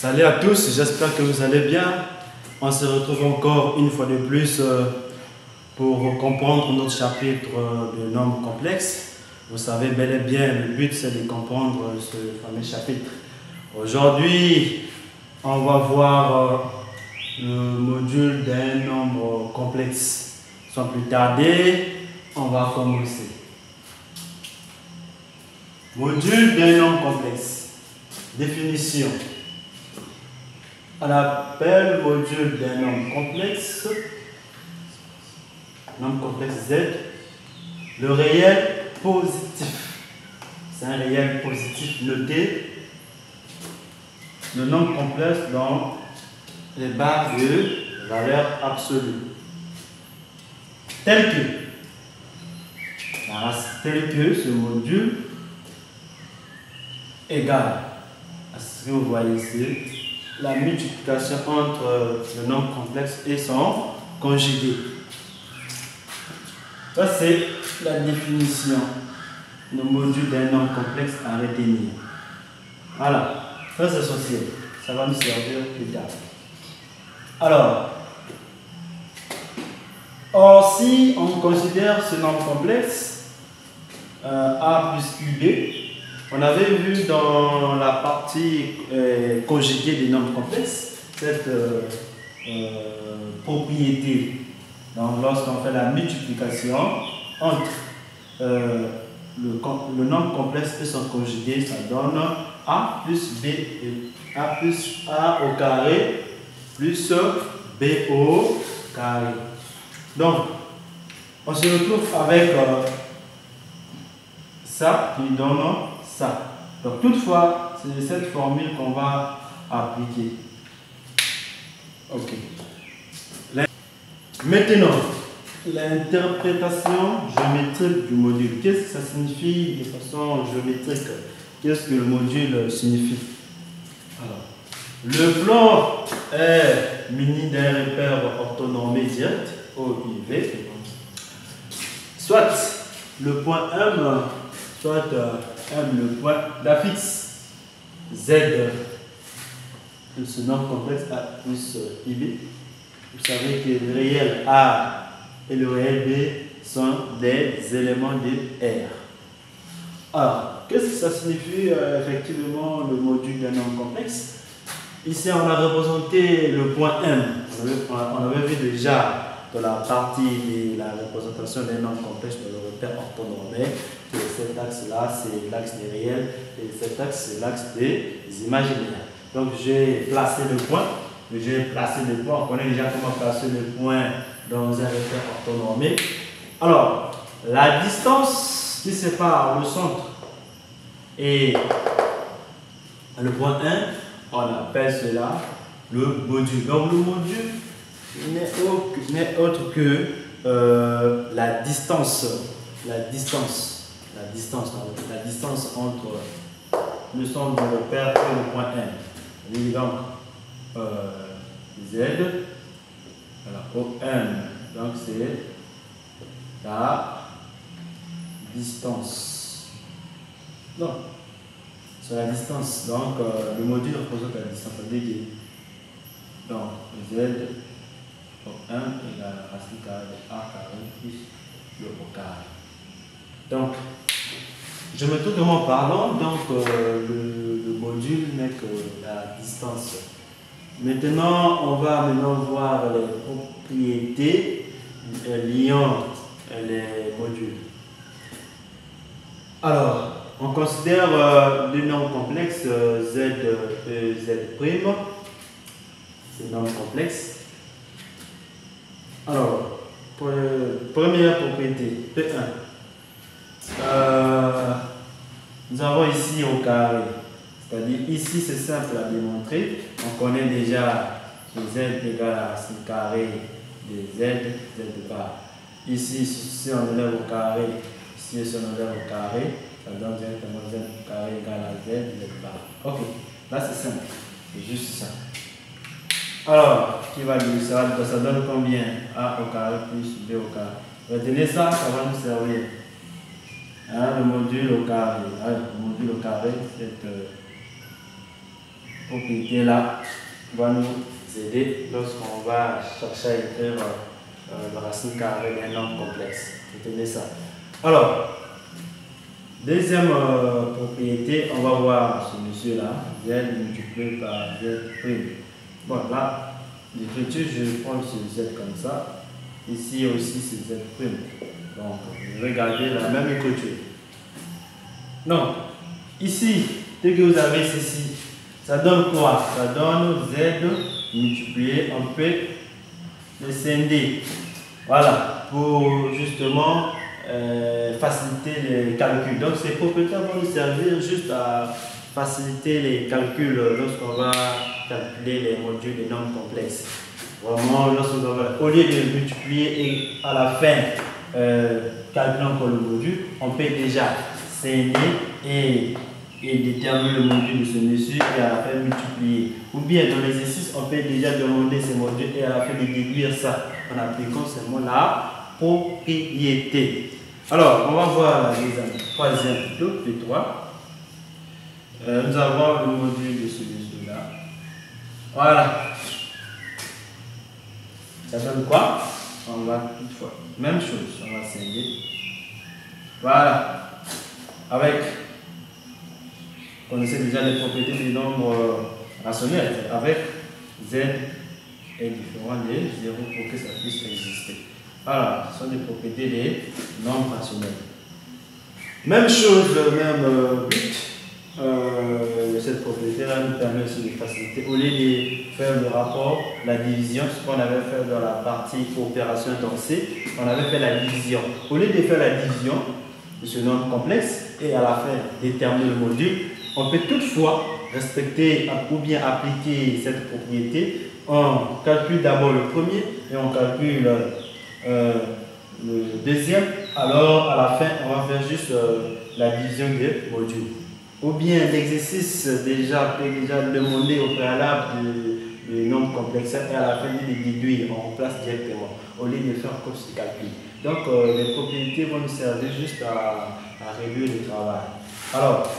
Salut à tous, j'espère que vous allez bien. On se retrouve encore une fois de plus pour comprendre notre chapitre de nombres complexes. Vous savez bel et bien, le but c'est de comprendre ce fameux chapitre. Aujourd'hui, on va voir le module d'un nombre complexe. Sans plus tarder, on va commencer. Module d'un nombre complexe. Définition. On appelle module d'un nombre complexe Z, le réel positif. C'est un réel positif noté. Le nombre complexe dans les barres de valeur absolue. Tel que ce module égale à ce que vous voyez ici, la multiplication entre le nombre complexe et son conjugué. Ça, c'est la définition du module d'un nombre complexe à retenir. Voilà, ça c'est social. Ça va nous servir plus tard. Alors, si on considère ce nombre complexe A plus QB, on avait vu dans la partie conjuguée des nombres complexes cette propriété. Donc, lorsqu'on fait la multiplication entre le nombre complexe et son conjugué, ça donne A plus B, A plus A au carré plus B au carré. Donc, on se retrouve avec ça qui donne ça. Donc, toutefois, c'est cette formule qu'on va appliquer. Ok. Maintenant, l'interprétation géométrique du module. Qu'est-ce que ça signifie de façon géométrique? Qu'est-ce que le module signifie? Alors, le plan est muni d'un repère orthonormé direct, OIV, soit le point M, soit M le point d'affixe Z, ce nombre complexe A plus IB. Vous savez que le réel A et le réel B sont des éléments de R. Alors, qu'est-ce que ça signifie effectivement le module d'un nombre complexe? Ici, on a représenté le point M. On avait vu déjà dans la partie de la représentation d'un nombre complexe dans le repère orthonormé que cet axe-là, c'est l'axe des réels et cet axe, c'est l'axe des imaginaires. Donc, j'ai placé le point. On connaît déjà comment placer le point dans un repère orthonormé. Alors, la distance qui sépare le centre et le point 1, on appelle cela le module. Donc, le module n'est autre que la distance entre le centre du repère et le point 1. Et donc, Z, voilà, OM, donc c'est la distance. Donc, c'est la distance, donc le module représente la distance. Donc, Z, OM égale la racine carrée de A carré plus le O carré. Donc, géométriquement parlant, donc le module n'est que la distance. Maintenant, on va voir les propriétés liant les modules. Alors, on considère le nombre complexe Z et Z'. C'est un nombre complexe. Alors, première propriété, P1. Nous avons ici au carré. C'est-à-dire ici c'est simple à démontrer. On connaît déjà que Z égale à racine carrée de Z bar. Ici, si on élève au carré, si on élève au carré, ça donne directement Z carré égale à Z bar. Ok, là c'est simple, c'est juste ça. Alors, qui va dire ça? Ça donne combien? A au carré plus B au carré. Retenez ça, ça va nous servir. Hein, le module au carré. Le module au carré, c'est propriété-là va nous aider lorsqu'on va chercher à écrire la racine carrée d'un nombre complexe. Retenez ça. Alors, deuxième propriété, on va voir ce monsieur-là, z multiplié par z'. Bon, là, l'écriture, je prends ce z comme ça. Ici aussi, c'est z'. Donc, je vais garder la même écriture. Donc, ici, dès que vous avez ceci, ça donne quoi? Ça donne z multiplié, on peut le scinder. Voilà, pour justement faciliter les calculs. Donc, ces propriétés vont nous servir juste à faciliter les calculs lorsqu'on va calculer les modules des nombres complexes. Vraiment, au lieu de multiplier et à la fin calculer encore le module, on peut déjà scinder et déterminer le module de ce monsieur et à la fin multiplier. Ou bien dans l'exercice, on peut déjà demander ces modules et à la fin de déduire ça en appliquant seulement la propriété. Alors, on va voir la troisième plutôt, P3. Nous avons le module de celui-là. Voilà. Ça donne quoi? On va toutefois. Même chose, on va scinder. Voilà. Avec, vous connaissez déjà les propriétés des nombres rationnels. Avec z est différent de 0 pour que ça puisse exister. Voilà, ce sont des propriétés des nombres rationnels. Même chose, même but. Cette propriété-là nous permet aussi de faciliter. Au lieu de faire le rapport, la division, ce qu'on avait fait dans la partie opération intensée, on avait fait la division. Au lieu de faire la division de ce nombre complexe et à la fin déterminer le module, on peut toutefois respecter ou bien appliquer cette propriété. On calcule d'abord le premier et on calcule le deuxième. Alors à la fin, on va faire juste la division des modules. Ou bien l'exercice déjà peut déjà demander au préalable de nombres complexes et à la fin de les déduire, on remplace directement au lieu de faire comme ce calcul. Donc les propriétés vont nous servir juste à réduire le travail. Alors,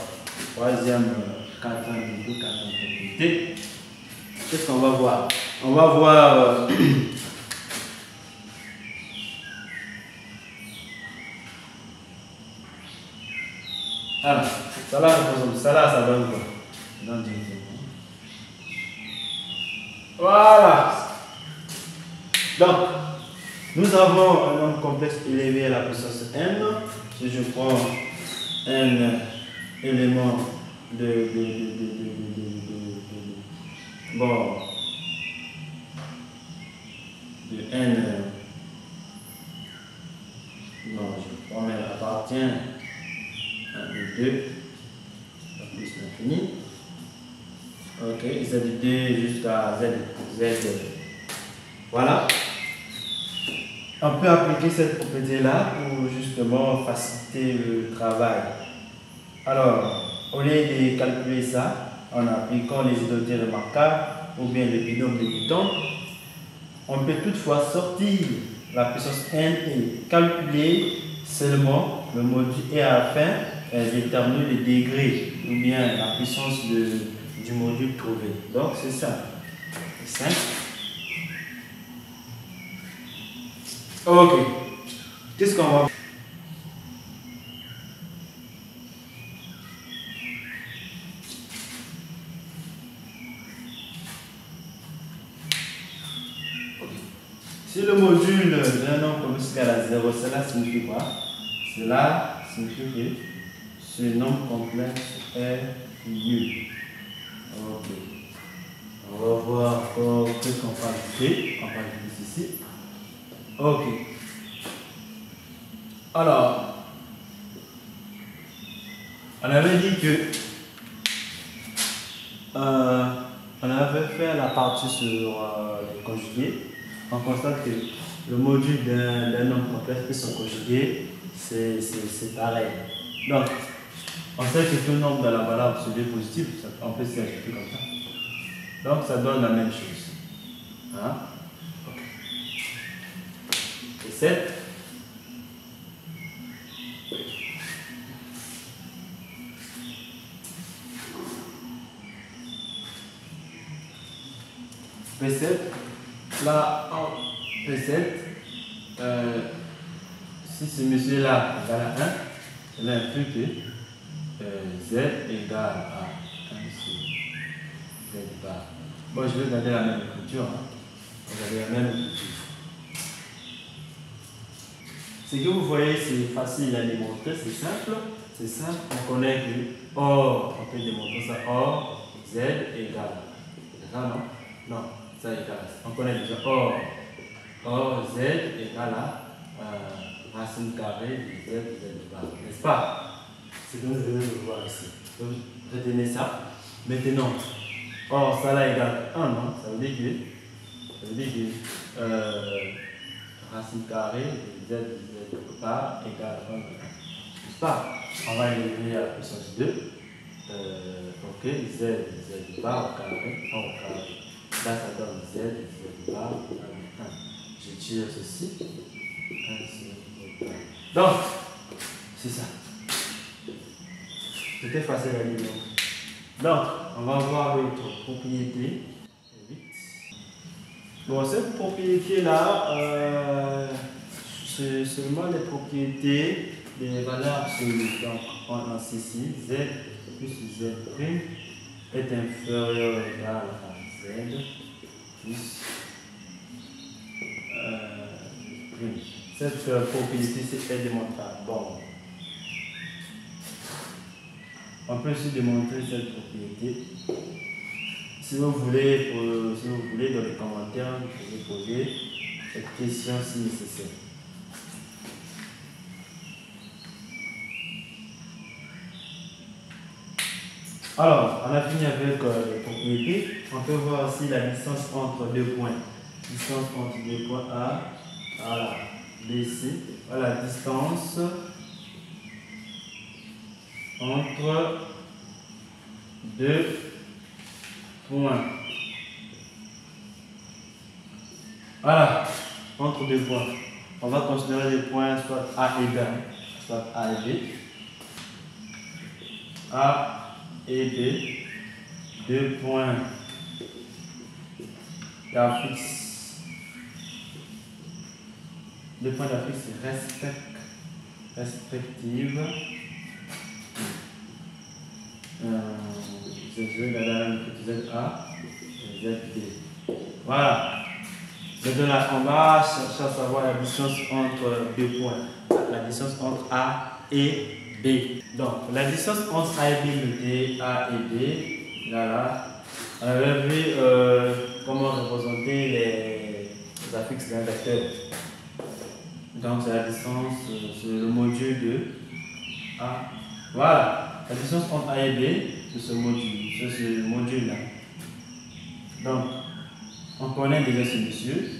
troisième quatrième propriété, qu'est-ce qu'on va voir? On va voir alors, ça là, ça donne quoi? Ça donne voilà. Donc, nous avons un nombre complexe élevé à la puissance n. Si je prends n éléments bon, de n, non, je prends, mais appartient à 2, plus l'infini. Ok, z2 jusqu'à z. Voilà. On peut appliquer cette propriété-là pour justement faciliter le travail. Alors, au lieu de calculer ça en appliquant les identité remarquables ou bien le binôme de Newton, on peut toutefois sortir la puissance n et calculer seulement le module et à la fin déterminer le degré ou bien la puissance du module trouvé. Donc c'est ça. C'est simple. Ok. Qu'est-ce qu'on va faire? Si le module d'un nombre commence à 0, cela signifie quoi? Cela signifie que ce nombre complexe est nul. Ok. On va voir qu'est-ce qu'on va ajouter. On va ajouter ceci. Ok. Alors, on avait dit que on avait fait la partie sur les conjugués. On constate que le module d'un nombre complexe et son conjugué, c'est pareil. Donc, on sait que tout nombre dans la valeur absolue positive, on peut s'y ajouter comme ça. Donc, ça donne la même chose. Hein? Okay. Et 7. P7. Là, en P7, si ce monsieur-là égale à 1, il implique que Z égale à 1 sur Z bar. Bon, je vais garder la même écriture. Regardez la même écriture. Ce que vous voyez, c'est facile à démontrer, c'est simple. C'est simple, on connaît que or, on peut démontrer ça, or, Z égale. C'est ça, non? Non, ça égale. On connaît déjà or Z égale à racine carrée de Z bar. N'est-ce pas? C'est ce que vous devez voir ici. Donc, retenez ça. Maintenant, or, ça là égale 1, non? Ça veut dire que racine carrée de Z bar égale 1. N'est-ce pas? On va élever à la puissance 2. Ok, Z bar au carré, 1 au carré. Là, ça donne Z bar égale 1. Je tire ceci. 1 sur 1. Donc, c'est ça. C'était facile à lire. Donc, on va voir l'autre propriété. 8. Bon, cette propriété-là, c'est seulement les propriétés des valeurs absolues. Donc, on a ici Z plus Z' est inférieur ou égal à Z plus prime. Cette propriété, c'est démontrable. Bon, on peut aussi démontrer cette propriété. Si vous voulez, dans les commentaires, vous pouvez poser cette question si nécessaire. Alors, on a fini avec les propriétés. On peut voir aussi la distance entre deux points. Distance entre deux points A, voilà, BC. Voilà, distance entre deux points. Voilà, entre deux points. On va considérer les points soit A et B, soit A et B. A et B, deux points d'affixe. Deux points d'affixe respective. Je vais regarder ZA et ZB. Voilà. Maintenant, on va chercher à savoir la distance entre deux points. La distance entre A et B. Donc, la distance entre A et B, mettez A et B. Là. On avait vu comment représenter les affixes d'un vecteur. Donc, c'est la distance, c'est le module de A. Voilà. La distance entre A et B, c'est ce module-là. Donc, on connaît déjà ce monsieur.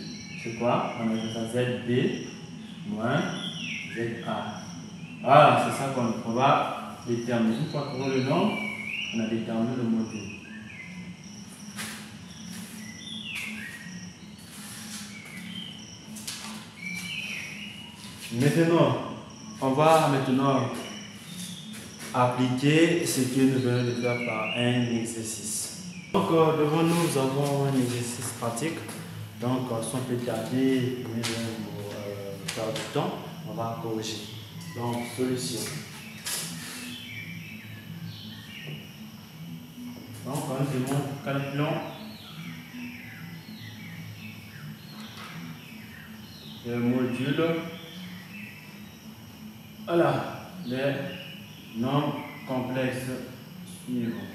C'est quoi? On a ça ZB moins ZA. Voilà, c'est ça qu'on va déterminer. Une fois qu'on a le nombre, on a déterminé le module. Maintenant, on va appliquer ce que nous venons de faire par un exercice. Donc, devant nous, nous avons un exercice pratique. Donc, si on peut tarder, faire du temps, on va corriger. Donc, solution. Donc, calculons le module. Voilà, les nombres complexes suivants.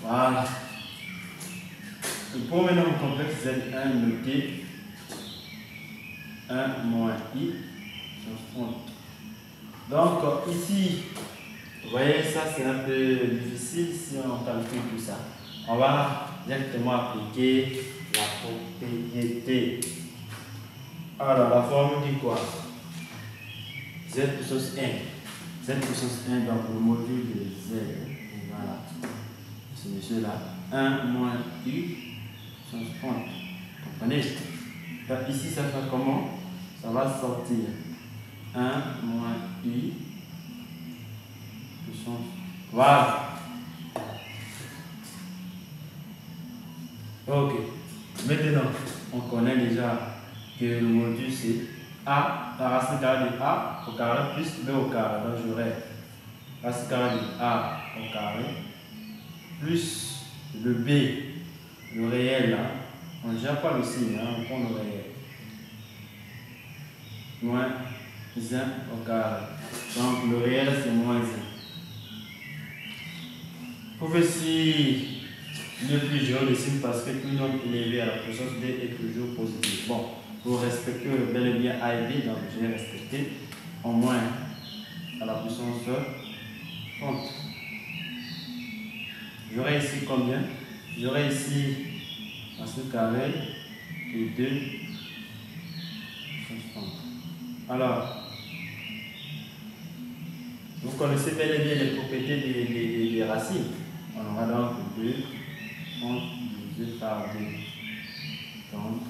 Voilà. Le premier nombre complexe, Z1 noté 1 moins I sur 30. Donc, ici, vous voyez, ça c'est un peu difficile si on calcule tout ça. On va directement appliquer la propriété. Alors, la formule dit quoi? Z puissance 1. Z puissance 1, donc le module de Z. Voilà. Ce monsieur-là. 1 moins I puissance 30. Comprenez? Donc, ici, ça fait comment? Ça va sortir 1 moins I puissance. Voilà. Ok. Maintenant, on connaît déjà que le module c'est A, la racine carrée de A au carré plus B au carré. Donc j'aurai racine carrée de A au carré plus le B, le réel là. On ne gère pas le signe, hein, on prend le réel. Moins 1 au carré. Donc le réel c'est moins 1. Pour ici ne plus gérer le signe parce que tout nombre élevé à la puissance D est toujours positif. Bon, pour respecter bel et bien A et B, donc je vais respecter au moins à la puissance 30. J'aurai ici combien? J'aurai ici racine carré de 2 puissance 30. Alors, vous connaissez bel et bien les propriétés des racines. On aura donc 2 30 divisé par 2. Donc,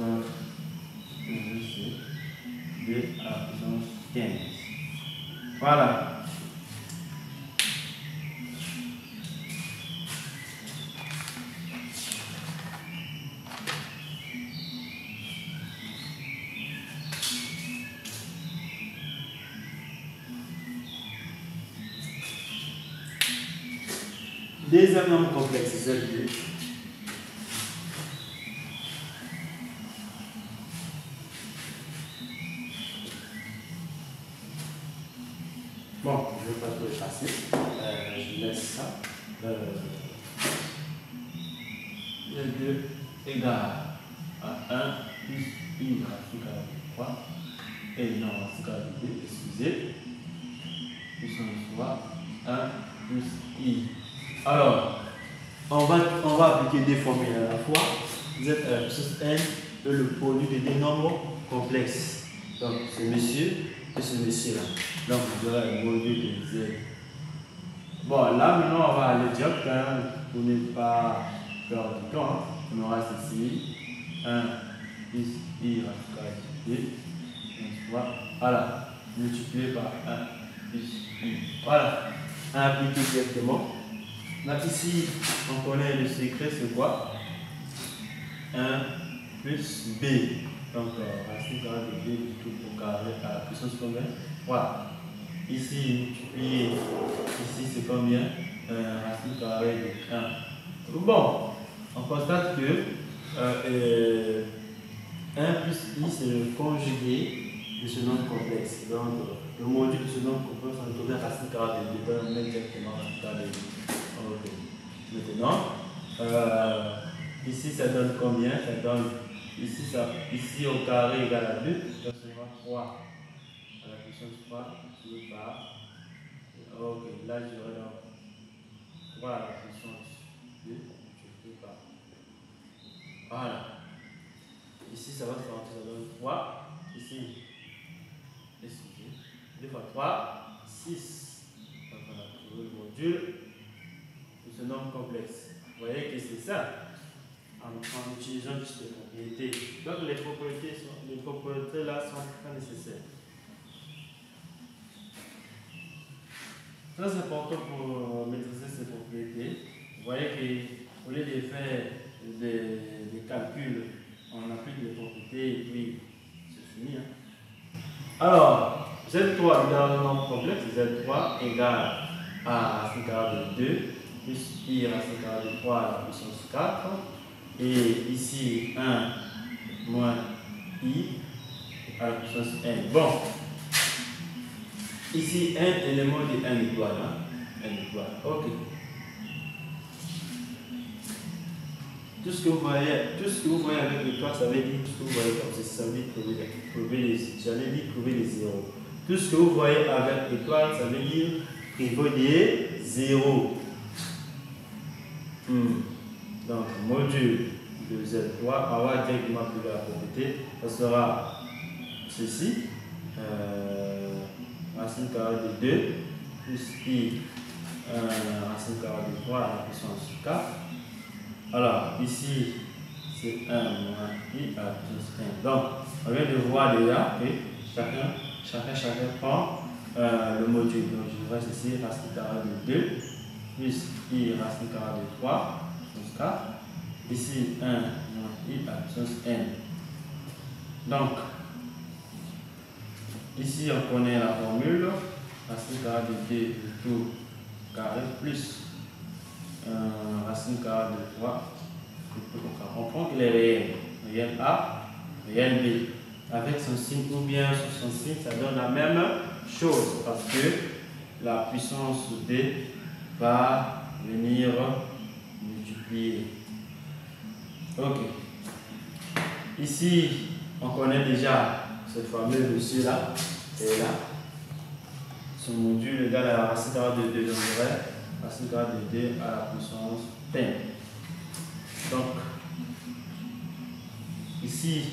c'est 2 à la puissance 15. Voilà. Deuxième nombre complexe, c'est le 2. Bon, je ne vais pas tout effacer. Je laisse ça. Le 2 égale à 1 plus I racine carrée de 3. Et non, racine carrée de 2, excusez. Puissance fois 1 plus I. Alors, on va appliquer des formules à la fois. Z à la puissance n et le produit de deux nombres complexes. Donc, ce monsieur et ce monsieur-là. Donc, vous aurez le module de Z. Bon, là, maintenant, on va aller direct pour ne pas perdre du temps. On aura ceci 1 plus I racine carrée de 2. Voilà, multiplié par 1 plus I. Voilà, on applique directement. Donc ici, on connaît le secret, c'est quoi? 1 plus B. Donc, racine carrée de 2 tout au carré à la puissance combien? Voilà. Ici, multiplié. Ici, c'est combien? Racine carrée de 1. Bon, on constate que 1 plus I, c'est le conjugué de ce nombre complexe. Donc, le module de ce nombre complexe, on trouve racine carrée de 2. On met directement racine carrée de 2. Okay. Maintenant, ici ça donne combien? Ça donne ici au carré égale à 2, ça sera 3 à la puissance 3 multiplié par. Ok, là j'aurai donc 3 à la puissance 2 multiplié par. Voilà. Ici ça va se faire, ça donne 3. Ici, excusez, 2 fois 3, 6. Donc on a trouvé le module de ce nombre complexe. Vous voyez que c'est ça, en utilisant juste les propriétés. Donc les propriétés là sont pas nécessaires. Très important pour maîtriser ces propriétés. Vous voyez qu'au lieu de faire des calculs, on applique les propriétés et puis c'est fini. Hein. Alors, Z3 égale un nombre complexe, Z3 égale à racine carrée de 2 plus I racine carrée de 3 à la puissance 4. Et ici 1 moins I à la puissance n. Bon, ici un élément de n étoile. Hein? N étoile. Ok. Tout ce que vous voyez avec l'étoile, ça veut dire tout ce que vous voyez comme ça, ça veut dire trouver les zéros. Tout ce que vous voyez avec l'étoile, ça veut dire prévoir des zéros. Donc, module de Z3, on va directement appliquer la propriété. Ça sera ceci. Racine carrée de 2 plus I racine carrée de 3 à la puissance 4. Alors, ici, c'est 1 moins I à la puissance 1. Donc, on vient de voir déjà que chacun prend le module. Donc, je vois ici racine carrée de 2 plus I racine carrée de 3 plus 4. Ici, 1 moins I à la puissance n. Donc, ici on connaît la formule, racine carrée de 2 tout carré plus racine carrée de 3. On prend qu'il est réel A, réel B, avec son signe ou bien sur son signe, ça donne la même chose parce que la puissance D va venir multiplier. Ok. Ici, on connaît déjà cette formule dessus là et là. Son module égale à la racine carrée de 2, donc racine carrée de 2 à la puissance n. Donc, ici,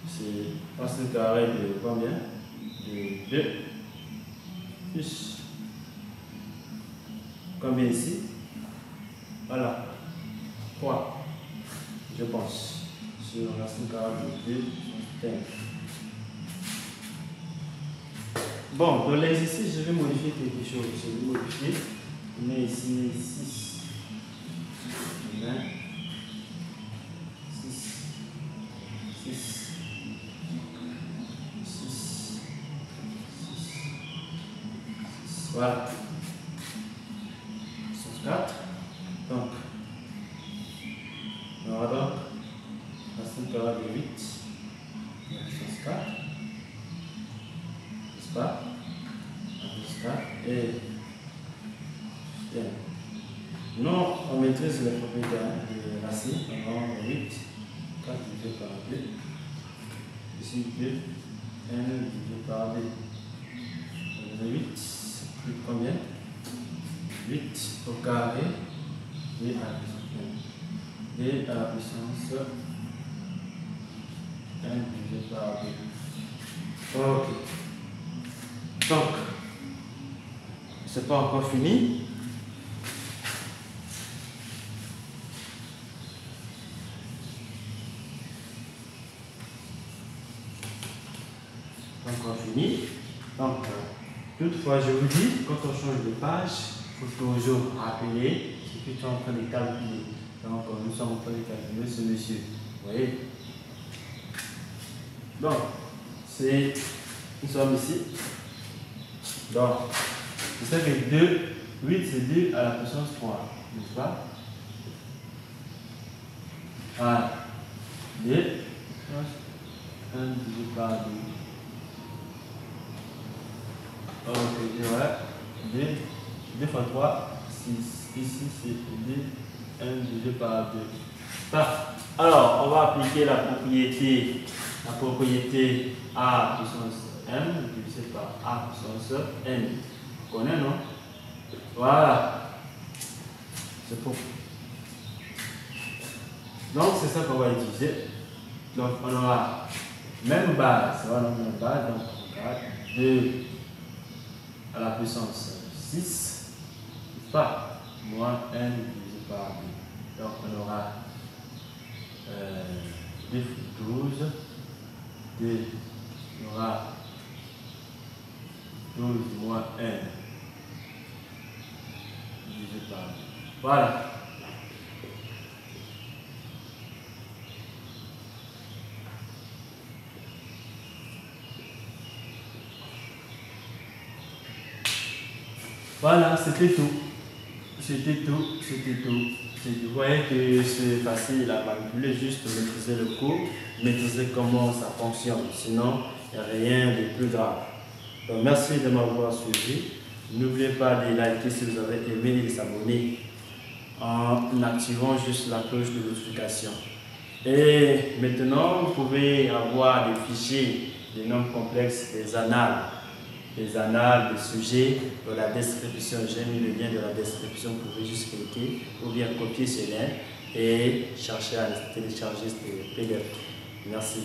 c'est racine carrée de combien? De 2 plus combien ici? Voilà, 3, je pense, sur racine carrée de 2 sur n. Bon, dans l'exercice, je vais modifier quelque chose. Je vais modifier. On est ici 6. 6. Voilà. 4. Donc, on aura donc racine carrée de 8. Puissance 4. N'est-ce pas? Puissance 4 et non, on maîtrise les propriétés de racine. On aura 8. 4 divisé par 2. Ici 2. n divisé par 2. 8. Plus combien? 8 au carré d à la puissance n. D à la puissance n divisé par 2. Ok. Donc, c'est pas encore fini. Encore fini. Donc, toutefois, je vous dis, quand on change de page, il faut toujours rappeler ce que tu es en train de calculer. Donc, nous sommes en train de calculer ce monsieur. Vous voyez? Donc, nous sommes ici. Donc, vous savez que 2, 8 c'est 2 à la puissance 3, n'est-ce pas? Voilà. 2, 1 divisé par 2. Ok, je vois. 2 fois 3, 6. Ici, c'est 2, 1 divisé par 2. Parfait. Alors, on va appliquer la propriété A puissance M divisé par A puissance N. Vous connaissez, non? Voilà. C'est pour. Donc, c'est ça qu'on va utiliser. Donc, on aura même base. Voilà, même base. Donc, on regarde 2 à la puissance 6, pas moins n divisé par 2. Donc on aura 2 fois 12, 2, on aura 12 moins n divisé par 2. Voilà. Voilà, c'était tout. C'était tout. Vous voyez que c'est facile à manipuler, juste maîtriser le cours, maîtriser comment ça fonctionne. Sinon, il n'y a rien de plus grave. Donc, merci de m'avoir suivi. N'oubliez pas de liker si vous avez aimé et de s'abonner en activant juste la cloche de notification. Et maintenant, vous pouvez avoir des fichiers, des nombres complexes, des annales, des sujets dans la description. J'ai mis le lien de la description, vous pouvez juste cliquer ou bien copier ce lien et chercher à télécharger ce PDF. Merci.